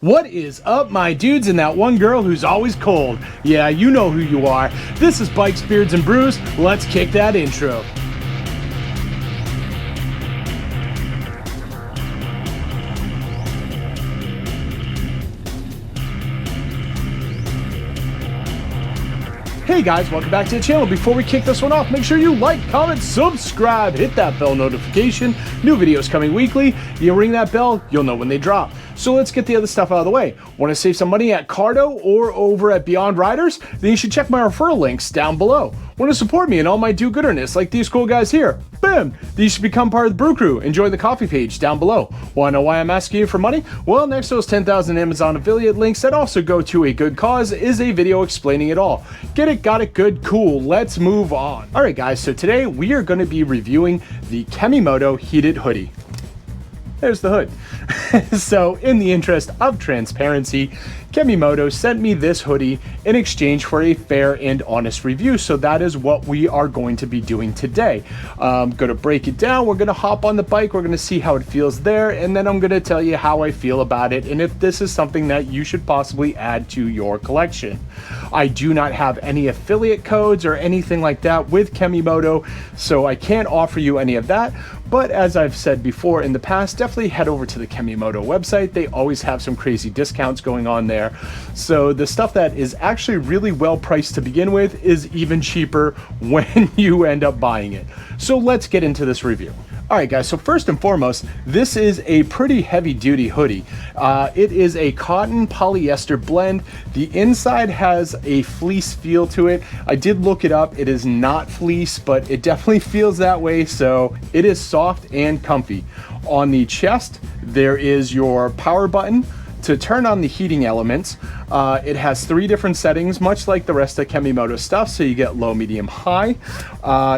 What is up, my dudes, and that one girl who's always cold? Yeah, you know who you are. This is Bikes, Beards, and Brews. Let's kick that intro. Hey guys, welcome back to the channel. Before we kick this one off, make sure you like, comment, subscribe, hit that bell notification. New videos coming weekly. You ring that bell, you'll know when they drop. So let's get the other stuff out of the way. Want to save some money at Cardo or over at Beyond Riders? Then you should check my referral links down below. Want to support me and all my do-gooderness like these cool guys here? Boom! Then you should become part of the Brew Crew. Enjoy the coffee page down below. Want to know why I'm asking you for money? Well, next to those 10,000 Amazon affiliate links that also go to a good cause is a video explaining it all. Get it, got it, good, cool. Let's move on. Alright guys, so today we are going to be reviewing the Kemimoto Heated Hoodie. There's the hood. So in the interest of transparency, Kemimoto sent me this hoodie in exchange for a fair and honest review. So that is what we are going to be doing today. I'm going to break it down. We're going to hop on the bike. We're going to see how it feels there. And then I'm going to tell you how I feel about it and if this is something that you should possibly add to your collection. I do not have any affiliate codes or anything like that with Kemimoto, so I can't offer you any of that. But as I've said before in the past, definitely head over to the Kemimoto website. They always have some crazy discounts going on there. So the stuff that is actually really well priced to begin with is even cheaper when you end up buying it. So let's get into this review. Alright guys, so first and foremost, this is a pretty heavy duty hoodie. It is a cotton polyester blend. The inside has a fleece feel to it. I did look it up. It is not fleece, but it definitely feels that way, so it is soft and comfy. On the chest, there is your power button to turn on the heating elements. It has 3 different settings, much like the rest of Kemimoto stuff, so you get low, medium, high.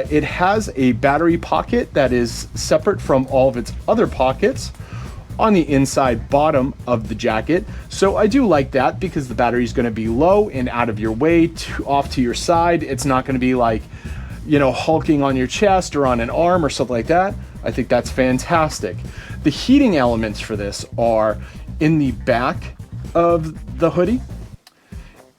It has a battery pocket that is separate from all of its other pockets on the inside bottom of the jacket. So I do like that because the battery is going to be low and out of your way, off to your side. It's not going to be like, you know, hulking on your chest or on an arm or something like that. I think that's fantastic. The heating elements for this are in the back of the hoodie,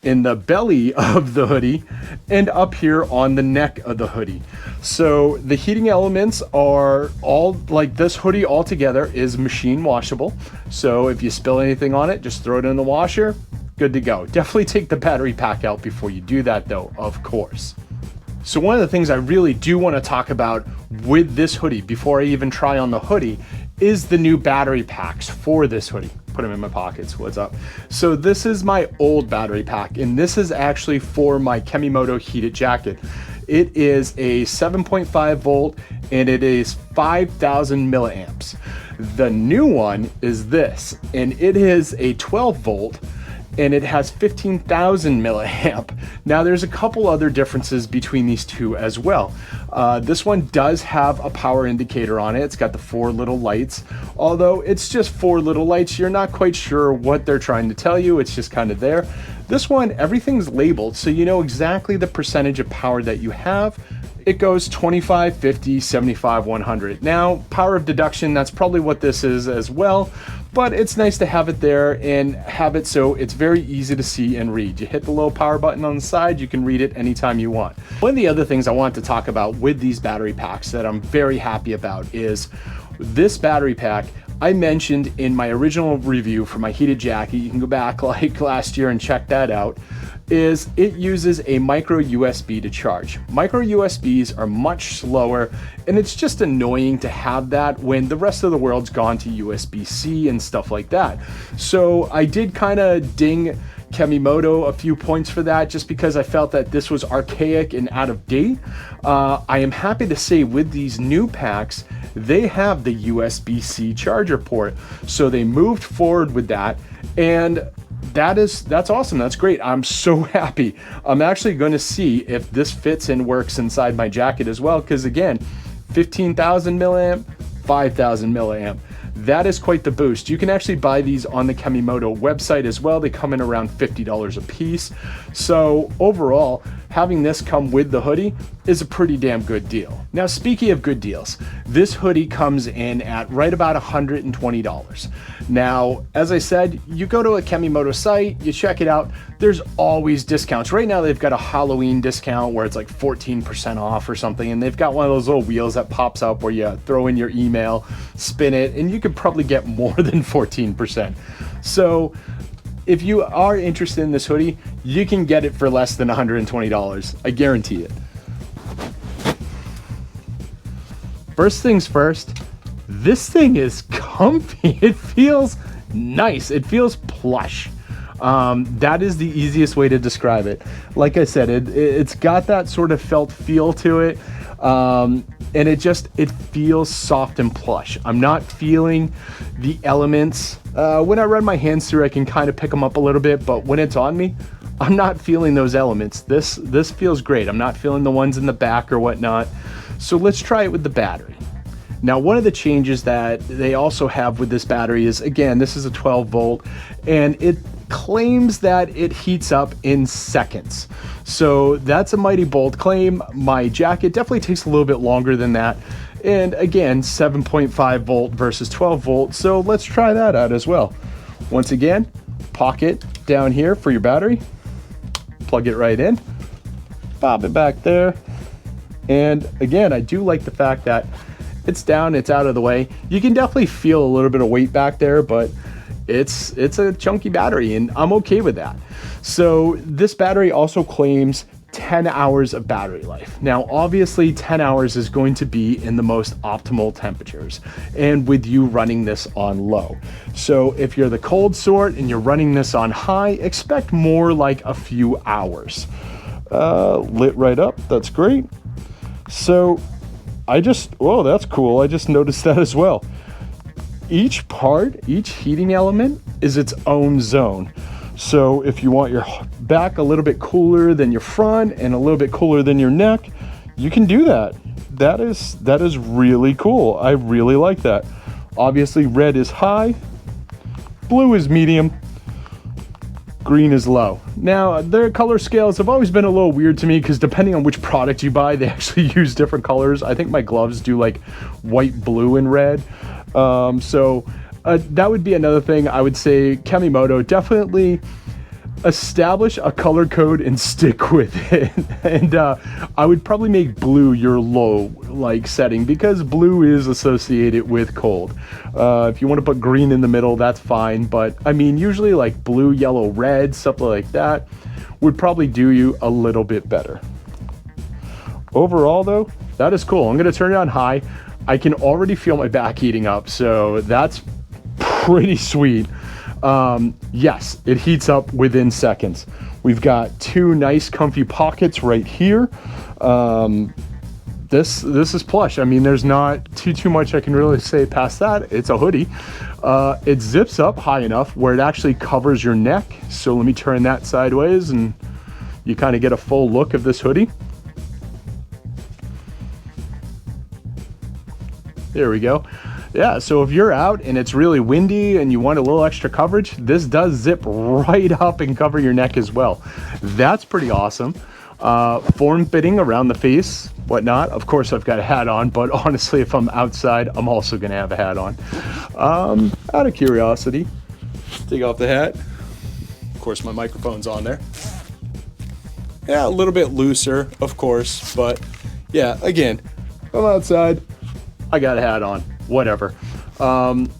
in the belly of the hoodie, and up here on the neck of the hoodie. So the heating elements are all, like this hoodie all together is machine washable. So if you spill anything on it, just throw it in the washer, good to go. Definitely take the battery pack out before you do that though, of course. So one of the things I really do want to talk about with this hoodie before I even try on the hoodie is the new battery packs for this hoodie. Put them in my pockets, what's up? So this is my old battery pack, and this is actually for my Kemimoto heated jacket. It is a 7.5 volt and it is 5,000 milliamps. The new one is this, and it is a 12 volt and it has 15,000 milliamp. Now there's a couple other differences between these two as well. This one does have a power indicator on it. It's got the 4 little lights. Although it's just 4 little lights, you're not quite sure what they're trying to tell you. It's just kind of there. This one, everything's labeled, so you know exactly the percentage of power that you have. It goes 25, 50, 75, 100. Now, power of deduction, that's probably what this is as well, but it's nice to have it there and have it so it's very easy to see and read. You hit the little power button on the side, you can read it anytime you want. One of the other things I want to talk about with these battery packs that I'm very happy about is this battery pack. I mentioned in my original review for my heated jacket, you can go back like last year and check that out, is it uses a micro USB to charge. Micro USBs are much slower, and it's just annoying to have that when the rest of the world's gone to USB-C and stuff like that. So I did kind of ding Kemimoto a few points for that, just because I felt that this was archaic and out of date. I am happy to say with these new packs, they have the USB-C charger port. So they moved forward with that, and that's awesome. That's great. I'm so happy. I'm actually going to see if this fits and works inside my jacket as well, because again, 15,000 milliamp, 5,000 milliamp. that is quite the boost. You can actually buy these on the Kemimoto website as well. They come in around $50 a piece. So overall, having this come with the hoodie is a pretty damn good deal. Now, speaking of good deals, this hoodie comes in at right about $120. Now, as I said, you go to a Kemimoto site, you check it out, there's always discounts. Right now, they've got a Halloween discount where it's like 14% off or something, and they've got one of those little wheels that pops up where you throw in your email, spin it, and you could probably get more than 14%. So if you are interested in this hoodie, you can get it for less than $120. I guarantee it. First things first, this thing is comfy. It feels nice. It feels plush. That is the easiest way to describe it. Like I said, it's got that sort of felt feel to it. And it feels soft and plush. I'm not feeling the elements. When I run my hands through, I can kind of pick them up a little bit, but when it's on me, I'm not feeling those elements. This feels great. I'm not feeling the ones in the back or whatnot. So let's try it with the battery. Now, one of the changes that they also have with this battery is, again, this is a 12 volt, and it claims that it heats up in seconds. So that's a mighty bold claim. My jacket definitely takes a little bit longer than that. And again, 7.5 volt versus 12 volt. So let's try that out as well. Once again, pocket down here for your battery. Plug it right in. Pop it back there. And again, I do like the fact that it's down, it's out of the way. You can definitely feel a little bit of weight back there, but it's a chunky battery, and I'm okay with that. So this battery also claims 10 hours of battery life. Now, obviously 10 hours is going to be in the most optimal temperatures, and with you running this on low. So if you're the cold sort and you're running this on high, expect more like a few hours. Lit right up, that's great. So oh, that's cool. I just noticed that as well. Each heating element is its own zone. So if you want your back a little bit cooler than your front and a little bit cooler than your neck, you can do that. That is really cool. I really like that. Obviously, red is high, blue is medium, green is low. Now, their color scales have always been a little weird to me because depending on which product you buy, they actually use different colors. I think my gloves do like white, blue, and red. That would be another thing. I would say Kemimoto, definitely establish a color code and stick with it. And I would probably make blue your low setting because blue is associated with cold. If you want to put green in the middle, that's fine. But I mean, usually like blue, yellow, red, something like that would probably do you a little bit better. Overall though, that is cool. I'm going to turn it on high. I can already feel my back heating up, so that's pretty sweet. Yes, it heats up within seconds. We've got two nice comfy pockets right here. This is plush. I mean, there's not too much I can really say past that. It's a hoodie. It zips up high enough where it actually covers your neck. So let me turn that sideways and you kind of get a full look of this hoodie. There we go. Yeah, so if you're out and it's really windy and you want a little extra coverage, this does zip right up and cover your neck as well. That's pretty awesome. Form fitting around the face, whatnot. Of course, I've got a hat on, but honestly, if I'm outside, I'm also going to have a hat on. Out of curiosity, take off the hat. Of course, my microphone's on there. Yeah, a little bit looser, of course, but yeah, again, I'm outside. I got a hat on, whatever.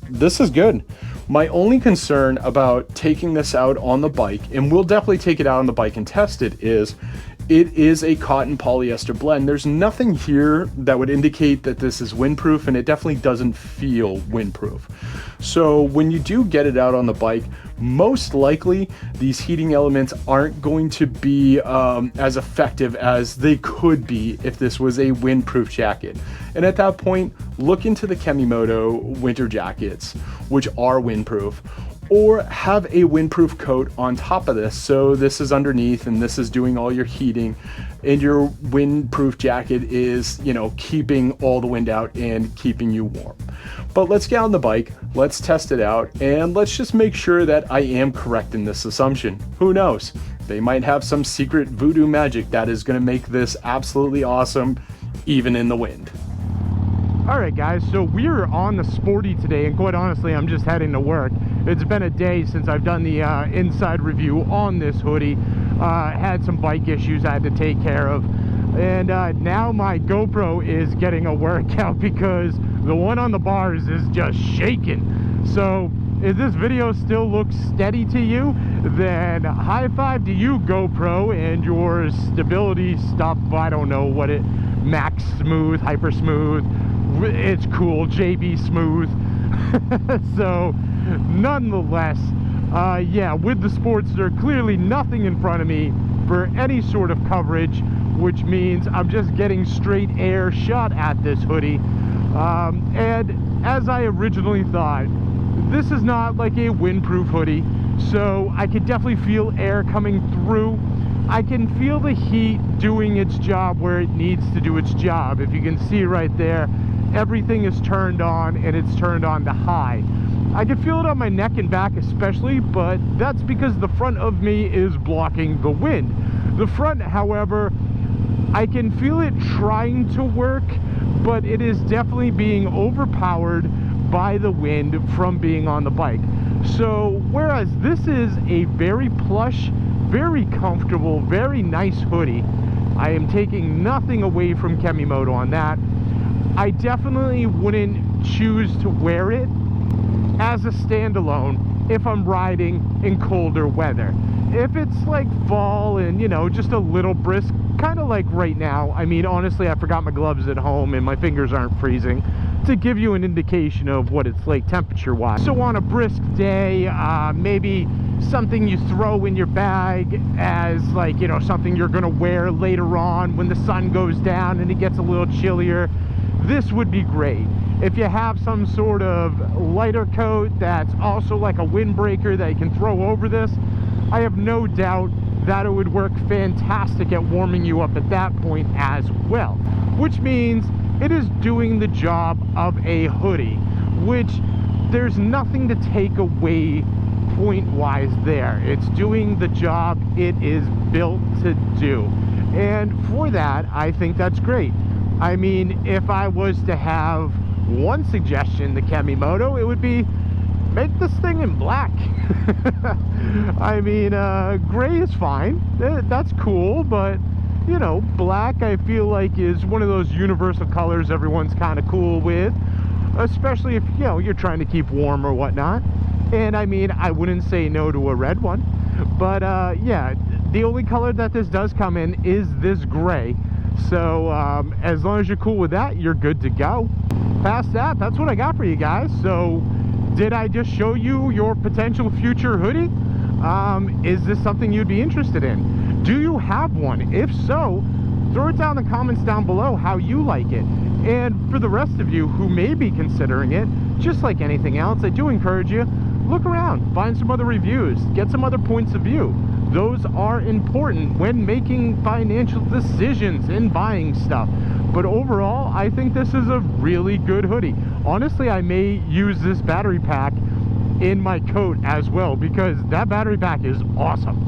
This is good. My only concern about taking this out on the bike, and we'll definitely take it out on the bike and test it, is a cotton polyester blend. There's nothing here that would indicate that this is windproof, and it definitely doesn't feel windproof. So when you do get it out on the bike, most likely these heating elements aren't going to be as effective as they could be if this was a windproof jacket. And at that point, look into the Kemimoto winter jackets, which are windproof, or have a windproof coat on top of this. So this is underneath and this is doing all your heating, and your windproof jacket is, you know, keeping all the wind out and keeping you warm. But let's get on the bike, let's test it out, and let's just make sure that I am correct in this assumption. Who knows? They might have some secret voodoo magic that is going to make this absolutely awesome, even in the wind. Alright guys, so we're on the Sporty today, and quite honestly I'm just heading to work. It's been a day since I've done the inside review on this hoodie. Had some bike issues I had to take care of, and now my GoPro is getting a workout because the one on the bars is just shaking. So if this video still looks steady to you, then high five to you, GoPro, and your stability stuff. I don't know what it, max smooth, hyper smooth, it's cool, JB smooth. So nonetheless, yeah, with the Sportster, clearly nothing in front of me for any sort of coverage, which means I'm just getting straight air shot at this hoodie. And as I originally thought, this is not like a windproof hoodie, so I could definitely feel air coming through. I can feel the heat doing its job where it needs to do its job. If you can see right there, everything is turned on, and it's turned on to high. I can feel it on my neck and back especially, but that's because the front of me is blocking the wind. The front, however, I can feel it trying to work, but it is definitely being overpowered by the wind from being on the bike. So whereas this is a very plush, very comfortable, very nice hoodie, I am taking nothing away from Kemimoto on that. I definitely wouldn't choose to wear it as a standalone if I'm riding in colder weather. If it's like fall and, you know, just a little brisk, kind of like right now. I mean, honestly, I forgot my gloves at home and my fingers aren't freezing, to give you an indication of what it's like temperature wise. So on a brisk day, maybe something you throw in your bag as, like, you know, something you're gonna wear later on when the sun goes down and it gets a little chillier, this would be great. If you have some sort of lighter coat that's also like a windbreaker that you can throw over this, I have no doubt that it would work fantastic at warming you up at that point as well. Which means it is doing the job of a hoodie, which there's nothing to take away point-wise there. It's doing the job it is built to do. And for that, I think that's great. I mean, if I was to have one suggestion to Kemimoto, it would be make this thing in black. I mean, gray is fine. That's cool, but, you know, black I feel like is one of those universal colors everyone's kind of cool with, especially if, you know, you're trying to keep warm or whatnot. And I mean, I wouldn't say no to a red one, but yeah, the only color that this does come in is this gray. So as long as you're cool with that, you're good to go. Past that, that's what I got for you guys. So did I just show you your potential future hoodie? Is this something you'd be interested in? Do you have one? If so, throw it down in the comments down below how you like it. And for the rest of you who may be considering it, just like anything else, I do encourage you, look around, find some other reviews, get some other points of view. Those are important when making financial decisions and buying stuff. But overall, I think this is a really good hoodie. Honestly, I may use this battery pack in my coat as well, because that battery pack is awesome.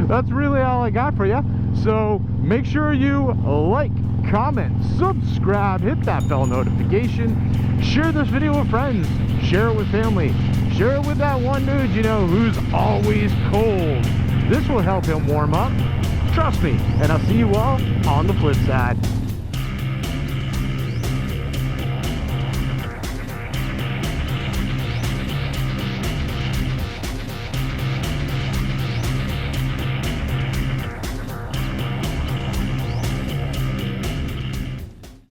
That's really all I got for you. So make sure you like, comment, subscribe, hit that bell notification, share this video with friends, share it with family, share it with that one dude you know who's always cold. This will help him warm up. Trust me, and I'll see you all on the flip side.